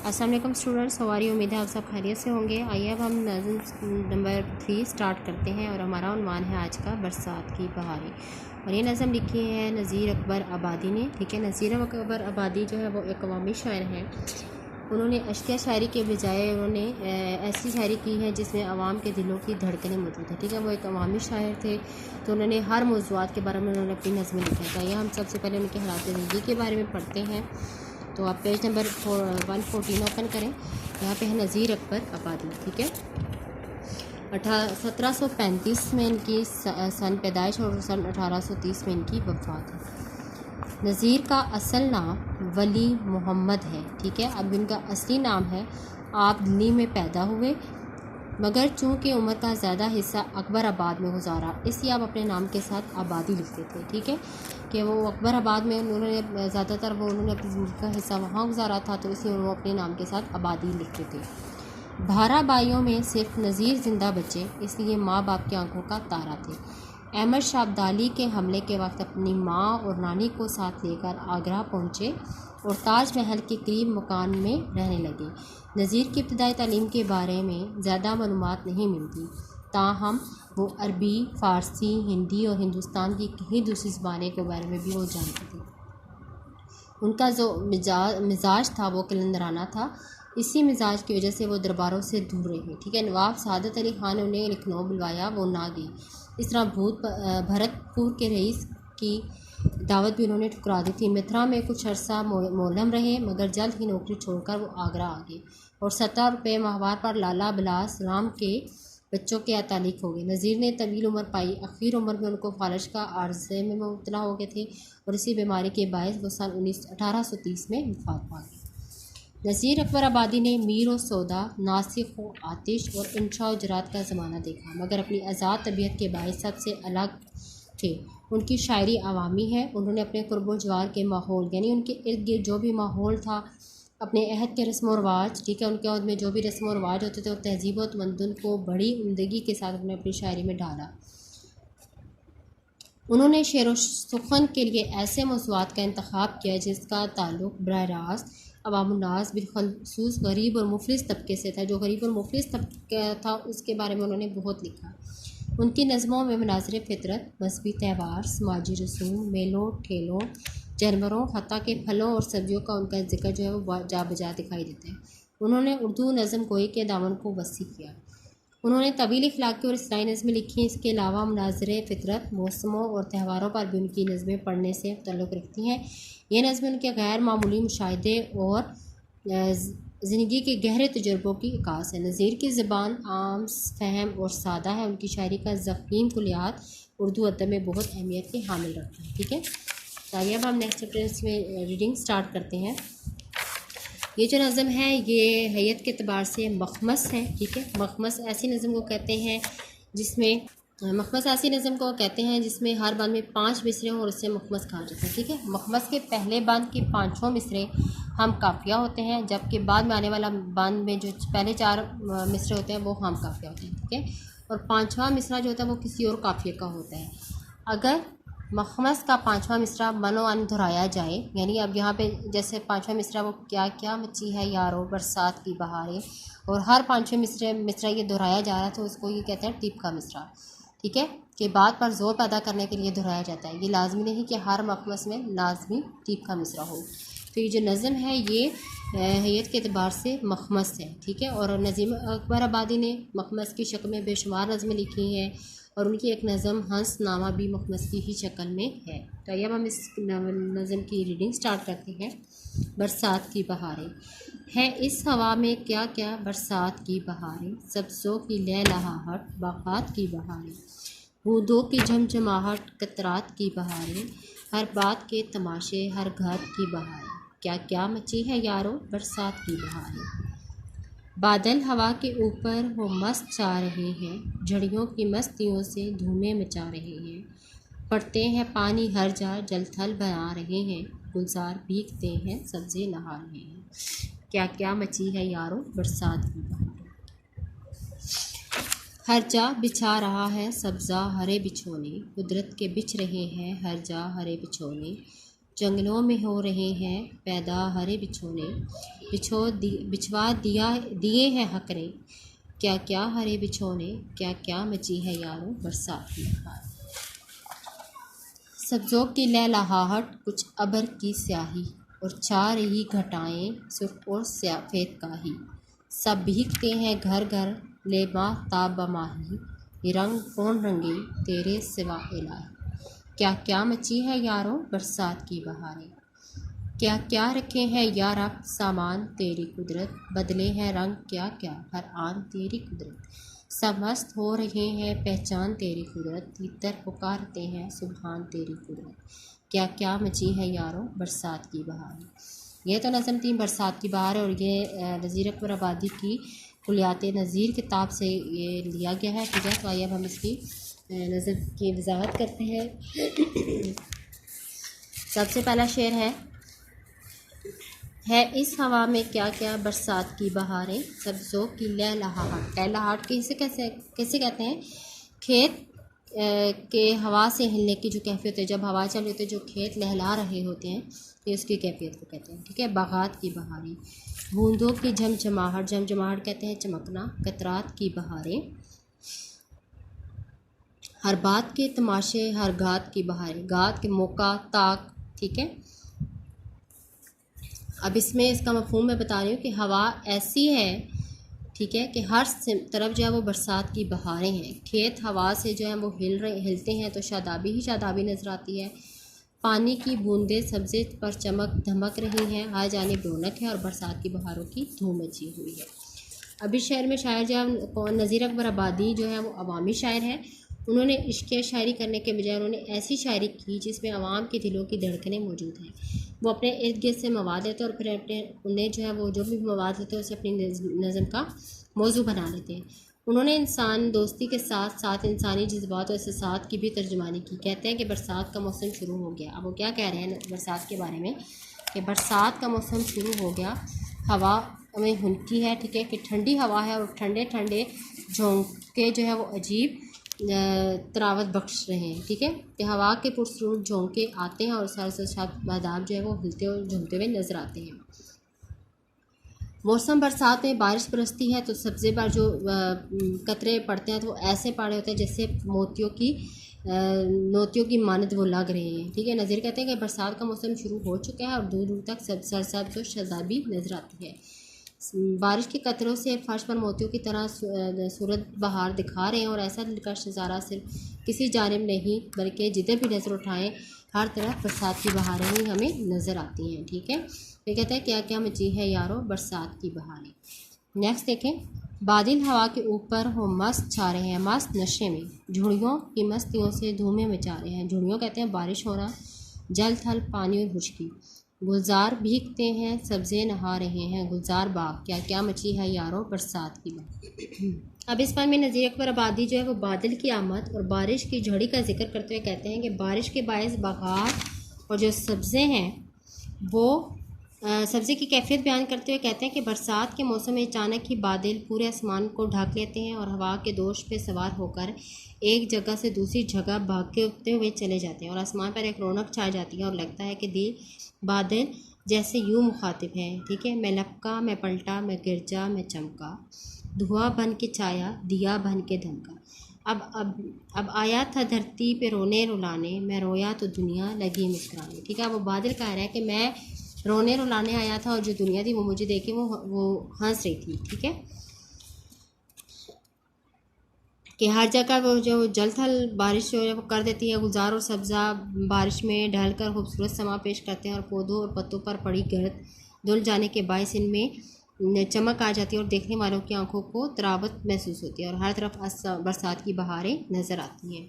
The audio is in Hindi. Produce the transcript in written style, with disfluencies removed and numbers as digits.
अस्सलाम वालेकुम स्टूडेंट्स, हमारी उम्मीद है आप सब खैरियत से होंगे। आइए अब हम नज़म नंबर 3 स्टार्ट करते हैं और हमारा उन्वान है आज का बरसात की बहारें। और ये नज़म लिखी है नज़ीर अकबर आबादी ने। ठीक है, नज़ीर अकबर आबादी जो है वो एक अवामी शायर हैं। उन्होंने अश्किया शायरी के बजाय उन्होंने ऐसी शायरी की है जिसमें आवाम के दिलों की धड़कनें मौजूद है। ठीक है, वो एक अवामी शायर थे, तो उन्होंने हर मौज़ूआत के बारे में उन्होंने अपनी नज़में लिखी है। हम सबसे पहले उनके हालात ज़िंदगी के बारे में पढ़ते हैं। तो आप पेज नंबर 114 ओपन करें। यहाँ पे है नज़ीर अकबर आबादी। ठीक है, 1735 में इनकी सन पैदाइश और सन 1830 में इनकी वफ़ात है। नज़ीर का असल नाम वली मोहम्मद है। ठीक है, अब इनका असली नाम है। आप दिल्ली में पैदा हुए, मगर चूँकि उम्र का ज़्यादा हिस्सा अकबराबाद में गुजारा, इसलिए आप अपने नाम के साथ आबादी लिखते थे। ठीक है, कि वो अकबराबाद में उन्होंने ज़्यादातर उन्होंने अपनी ज़िंदगी का हिस्सा वहाँ गुजारा था, तो इसलिए वो अपने नाम के साथ आबादी लिखते थे। 12 भाइयों में सिर्फ नज़ीर ज़िंदा बचे, इसलिए माँ बाप की आंखों का तारा थे। अहमद शाह अब्दाली के हमले के वक्त अपनी माँ और नानी को साथ लेकर आगरा पहुँचे और ताज महल के करीब मकान में रहने लगे। नज़ीर की इब्तदाई तालीम के बारे में ज़्यादा मालूमात नहीं मिलती, ताहम वो अरबी, फ़ारसी, हिंदी और हिंदुस्तान की कई दूसरी ज़बानों के बारे में भी वो जानते थे। उनका जो मिजाज था वो कलंदराना था। इसी मिजाज की वजह से वो दरबारों से दूर रहे। ठीक है, नवाब सादत अली ख़ान ने उन्हें लखनऊ बुलवाया, वो ना गई। इस तरह भरतपुर के रईस की दावत भी उन्होंने ठुकरा दी थी। मथुरा में कुछ अर्सा मोलम रहे, मगर जल्द ही नौकरी छोड़कर वो आगरा आ गए और 70 रुपये माहवार पर लाला बिलास राम के बच्चों के तालीक हो गए। नज़ीर ने तवील उम्र पाई। आखिर उम्र में उनको फालज का आर्जे में मुब्तला हो गए थे और इसी बीमारी के बायस वो सन 1830 में वफात पा गए। नज़ीर अकबर आबादी ने मीर और सौदा, नासिक व आतिश और इंशा और जरात का ज़माना देखा, मगर अपनी आज़ाद तबीयत के बायस सबसे अलग थे। उनकी शायरी अवामी है। उन्होंने अपने कुर्बो जवार के माहौल, यानी उनके इर्द गिर्द जो भी माहौल था, अपने अहद के रस्म व रवाज, ठीक है, उनके अहद में जो भी रस्म व रवाज होते थे और तहजीब व तमद्दुन को बड़ी उम्दगी के साथ उन्होंने अपनी शायरी में डाला। उन्होंने शेर व सुखन के लिए ऐसे मौज़ूआत का इंतखाब किया जिसका ताल्लुक़ बराह रास्त अवामुन्नास बिलखुसूस गरीब और मुफलिस तबके से था। जो गरीब और मुफलिस तबका था उसके बारे में उन्होंने बहुत लिखा। उनकी नज़मों में मनाज़िर फ़ितरत, मजहबी त्यौहार, समाजी रसूम, मेलों ठेलों, जानवरों, हत्ता के फलों और सब्जियों का उनका जिक्र जो है वो जा बजा दिखाई देता है। उन्होंने उर्दू नज़म गोई के दामन को वसी किया। उन्होंने तवील इखलाकी और इस्लाही नज़में लिखी। इसके अलावा मनाज़िर फ़ितरत, मौसमों और त्यौहारों पर भी उनकी नज़में पढ़ने से तल्लुक़ रखती हैं। ये नज़में उनके गैर मामूली मुशाहिदे और ज़िंदगी के गहरे तजुर्बों की अक्कास है। नज़ीर की ज़बान आम, फ़हम और सादा है। उनकी शायरी का ज़ख़ीम कुलियात उर्दू अदब में बहुत अहमियत के हामिल रखता है। ठीक है, तो आइए अब हम नेक्स्ट चैप्टर में रीडिंग स्टार्ट करते हैं। ये जो नज़म है ये हैयत के अतबार से मखमस है। ठीक है, मखमस ऐसी नज़म को कहते हैं जिसमें हर बंद में 5 मिसरे हों और उससे मखमस कहा जाता है। ठीक है, मखमस के पहले बंद के 5 मिसरे हम काफिया होते हैं, जबकि बाद में आने वाला बंद में जो पहले 4 मिसरे होते हैं वो हम काफिया होते हैं। ठीक है, और 5वां मिसरा जो होता है वो किसी और काफिया का होता है। अगर मखमस का 5वां मिसरा मनोअन दोहराया जाए, यानी अब यहाँ पे जैसे 5वां मिसरा वो क्या क्या मची है यारो बरसात की बहारें, और हर 5वें मिसरा ये दोहराया जा रहा है, तो उसको ये कहते हैं टिप का मिसरा। ठीक है, कि बात पर जोर पैदा करने के लिए दोहराया जाता है। ये लाजमी नहीं कि हर मखमस में लाजमी टिप का मिसरा हो। तो ये जो नज़म है ये हैयत के अतबार से मखमस है। ठीक है, और नज़ीर अकबर आबादी ने मखमस की शक्ल में बेशुमार नज़में लिखी हैं और उनकी एक नज़म हंस नामा भी मखमस की ही शक्ल में है। तो आइए अब हम इस नज़म की रीडिंग स्टार्ट करते हैं। बरसात की बहारें हैं इस हवा में क्या क्या बरसात की बहारें, सब्ज़ों की लहलहाहट बागात की बहारें, बूंदों की झमझमाहट कतरात की बहारें, हर बात के तमाशे हर घर की बहारें, क्या क्या मची है यारो बरसात की बहारें। बादल हवा के ऊपर वो मस्त चा रहे हैं, झड़ियों की मस्तियों से धूमें मचा रहे हैं, पड़ते हैं पानी हर जा जल थल बना रहे हैं, गुलजार भीगते हैं सब्ज़े नहा रहे हैं, क्या क्या मची है यारो बरसात की बहारें। हर जा बिछा रहा है सब्ज़ा हरे बिछोने, कुदरत के बिछ रहे हैं हर जा हरे बिछोने, जंगलों में हो रहे हैं पैदा हरे बिछोने, बिछवा दिए हैं हक ने, क्या क्या हरे बिछोने, क्या क्या मची है यारों बरसात की बहार। सब्ज़ों की लहलहाहट, कुछ अबर की स्याही, और छा रही घटाएं सुर्ख और सफ़ेद काही। सब भीगते हैं घर घर लेबा ताब बमाही, ये रंग कौन रंगे तेरे सिवा इलाही। क्या क्या मची है यारों बरसात की बहारें, क्या क्या रखे हैं यार अब सामान तेरी कुदरत, बदले हैं रंग क्या क्या हर आन तेरी कुदरत। सब मस्त हो रहे हैं पहचान तेरी कुदरत, तीतर पुकारते हैं सुभान तेरी कुदरत। क्या क्या मची है यारों बरसात की बहार। ये तो नज़म थी बरसात की बहार, और ये नज़ीर अकबर आबादी की कुलियात नज़ीर किताब से ये लिया गया है। ठीक है, तो आइए अब हम इसकी नज़म की वजाहत करते हैं। सबसे पहला शेर है इस हवा में क्या क्या बरसात की बहारें, सब्ज़ों की लहलहाहट। लहलहाहट कैसे कैसे कैसे कहते हैं, खेत के हवा से हिलने की जो कैफियत है, जब हवा चल रही होती है जो खेत लहला रहे होते हैं, ये उसकी कैफियत को कहते हैं। ठीक है, बागात की बहारें, बूंदों की झमझमाहट, झमझमाहट कहते हैं चमकना, कतरात की बहारें, हर बात के तमाशे, हर गात की बहारें, गात के मौका ताक। ठीक है, अब इसमें इसका मफहूम मैं बता रही हूँ कि हवा ऐसी है, ठीक है, कि हर तरफ जो है वो बरसात की बहारें हैं। खेत हवा से जो है वो हिलते हैं तो शादाबी ही शादाबी नज़र आती है। पानी की बूंदें सब्ज़े पर चमक धमक रही हैं, हर जानिब रौनक है और बरसात की बहारों की धूम मची हुई है। अभी शहर में शायर जो नज़ीर अकबर आबादी जो है वो अवामी शायर हैं। उन्होंने इश्क शायरी करने के बजाय उन्होंने ऐसी शायरी की जिसमें आवाम के दिलों की धड़कनें मौजूद हैं। वो अपने इर्द गिर्द से मवाद लेते हैं और फिर उन्हें जो है वो जो भी मवाद लेते हैं उसे अपनी नज़म का मौजू बना लेते हैं। उन्होंने इंसान दोस्ती के साथ साथ इंसानी जज्बात और एहसास की भी तर्जुमानी की। कहते हैं कि बरसात का मौसम शुरू हो गया। अब वो क्या कह रहे हैं बरसात के बारे में, कि बरसात का मौसम शुरू हो गया, हवा में हुनकी है, ठीक है, कि ठंडी हवा है और ठंडे ठंडे झोंके जो है वो अजीब तरावत बख्श रहे हैं। ठीक है, कि हवा के पुरसरूर झोंके आते हैं और सारे बादाम जो है वो हिलते और झूमते हुए नजर आते हैं। मौसम बरसात में बारिश बरसती है तो सब्ज़े पर जो कतरे पड़ते हैं तो वो ऐसे पड़े होते हैं जैसे मोतियों की मानद वो लग रहे हैं। ठीक है, नज़ीर कहते हैं कि बरसात का मौसम शुरू हो चुका है और दूर दूर तक सरसब्ज़ और शादाबी नजर आती है। बारिश के कतरों से फर्श पर मोतियों की तरह सूरत बहार दिखा रहे हैं और ऐसा दिलकश नज़ारा सिर्फ किसी जानिब नहीं बल्कि जिधर भी नज़र उठाएं हर तरफ बरसात की बहारें ही हमें नज़र आती हैं। ठीक है, ये कहते हैं क्या क्या मची है यारों बरसात की बहारें। नेक्स्ट देखें, बादल हवा के ऊपर हो मस्त छा रहे हैं मस्त नशे में, झुड़ियों की मस्तियों से धूमें मचा रहे हैं। झुड़ियों कहते हैं बारिश होना, जल थल पानी और खुशकी। गुलजार भीगते हैं सब्ज़े नहा रहे हैं, गुलजार बाग, क्या क्या मची है यारों बरसात की बात। अब इस बार में नज़ीर अकबर आबादी जो है वो बादल की आमद और बारिश की झड़ी का जिक्र करते हुए कहते हैं कि बारिश के बायस बागात और जो सब्ज़े हैं वो सब्ज़ी की कैफियत बयान करते हुए कहते हैं कि बरसात के मौसम में अचानक ही बादल पूरे आसमान को ढक लेते हैं और हवा के दोष पे सवार होकर एक जगह से दूसरी जगह भागते हुए चले जाते हैं और आसमान पर एक रौनक छा जाती है और लगता है कि दिल बादल जैसे यूँ मुखातिब है। ठीक है, मैं लपका, मैं पलटा, मैं गिरजा, मैं चमका, धुआं बन के छाया, दिया बन के धमका। अब आया था धरती पे रोने रुलाने, मैं रोया तो दुनिया लगी मुस्कुराने। ठीक है, वो बादल कह रहा है कि मैं रोने रुलाने आया था और जो दुनिया थी वो मुझे देखे वो हंस रही थी। ठीक है, कि हर जगह वो जो जल थल बारिश जो है वो कर देती है। गुलजार और सब्ज़ा बारिश में ढलकर खूबसूरत समा पेश करते हैं और पौधों और पत्तों पर पड़ी गर्द धुल जाने के बायस इनमें चमक आ जाती है और देखने वालों की आंखों को तरावत महसूस होती है और हर तरफ बरसात की बहारें नज़र आती हैं।